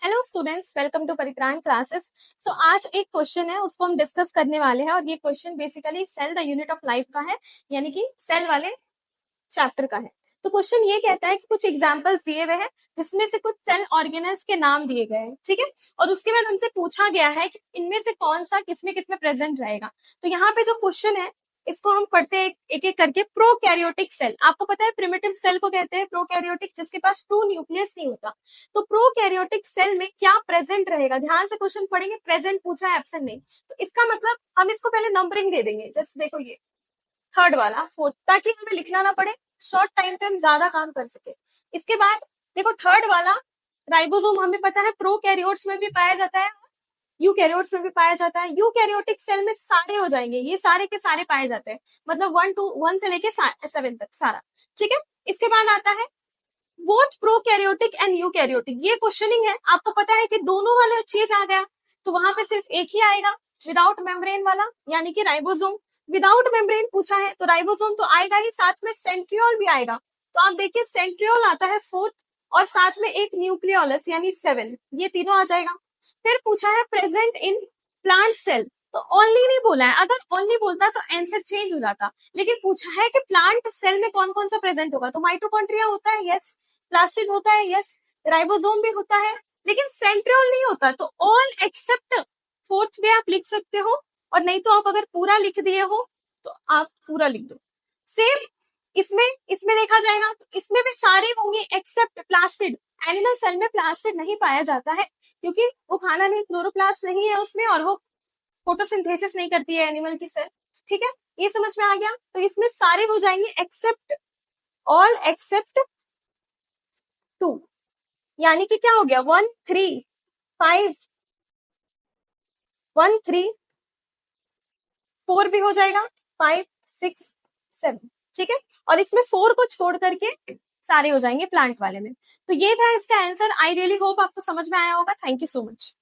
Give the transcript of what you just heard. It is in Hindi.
Hello students, welcome to Paritran classes. So आज एक क्वेश्चन है, उसको हम डिस्कस करने वाले हैं और ये question basically cell the unit of life का है, यानी कि सेल वाले चैप्टर का है। तो क्वेश्चन ये कहता है कि कुछ एग्जांपल्स दिए हुए हैं जिसमें से कुछ सेल ऑर्गेनेल्स के नाम दिए गए हैं, ठीक है। और उसके बाद हमसे पूछा गया है कि इनमें से कौन सा किसमें किसमें प्रेजेंट रहेगा। तो यहाँ पे जो क्वेश्चन है इसको हम पढ़ते हैं एक एक करके। प्रोकैरियोटिक सेल, आपको पता है प्रिमिटिव सेल को कहते हैं प्रोकैरियोटिक, जिसके पास ट्रू न्यूक्लियस नहीं होता। तो प्रोकैरियोटिक सेल में क्या प्रेजेंट रहेगा, ध्यान से क्वेश्चन पढ़ेंगे। प्रेजेंट पूछा है, एब्सेंट नहीं। तो इसका मतलब हम इसको पहले नंबरिंग दे देंगे। जस्ट देखो ये थर्ड वाला फोर्थ, ताकि हमें लिखना ना पड़े, शॉर्ट टाइम पे हम ज्यादा काम कर सके। इसके बाद देखो थर्ड वाला राइबोसोम, हमें पता है प्रोकैरियोट्स में भी पाया जाता है, यूकैरियोट्स में भी पाया जाता है। यूकैरियोटिक सेल में सारे हो जाएंगे, ये सारे के सारे पाए जाते हैं, मतलब 1 से लेके 7 तक सारा, ठीक है। इसके बाद आता है बोथ प्रोकैरियोटिक एंड यूकैरियोटिक। ये क्वेश्चनिंग है, आपको पता है कि दोनों वाले चीज आ गया तो वहां पे सिर्फ एक ही आएगा विदाउट मेम्ब्रेन वाला, यानी कि राइबोसोम। विदाउट मेम्ब्रेन पूछा है तो राइबोसोम तो आएगा ही, साथ में सेंट्रियोल भी आएगा। तो आप देखिए सेंट्रियोल आता है फोर्थ और साथ में एक न्यूक्लियोलस यानी 7, ये तीनों आ जाएगा। फिर पूछा है प्रेजेंट इन प्लांट सेल, तो ओनली नहीं बोला है, अगर ओनली बोलता तो आंसर चेंज हो जाता। लेकिन पूछा है कि प्लांट सेल में कौन कौन सा प्रेजेंट होगा, तो माइटोकॉन्ड्रिया होता है, यस। प्लास्टिड होता है, यस। राइबोसोम भी होता है, लेकिन सेंट्रियोल नहीं होता। तो ऑल एक्सेप्ट फोर्थ में आप लिख सकते हो, और नहीं तो आप अगर पूरा लिख दिए हो तो आप पूरा लिख दो। सेम इसमें इसमें देखा जाएगा तो इसमें भी सारे होंगे एक्सेप्ट प्लास्टिड। एनिमल सेल में प्लास्टिड नहीं पाया जाता है क्योंकि वो खाना नहीं, क्लोरोप्लास्ट नहीं है उसमें, और वो फोटोसिंथेसिस नहीं करती है एनिमल की सेल, ठीक है। ये समझ में आ गया। तो इसमें सारे हो जाएंगे एक्सेप्ट, ऑल एक्सेप्ट 2, यानी कि क्या हो गया 1 3 5 1 3 4 भी हो जाएगा, 5 6 7, ठीक है। और इसमें 4 को छोड़ करके सारे हो जाएंगे प्लांट वाले में। तो ये था इसका आंसर। आई रियली होप आपको समझ में आया होगा। Thank you so much.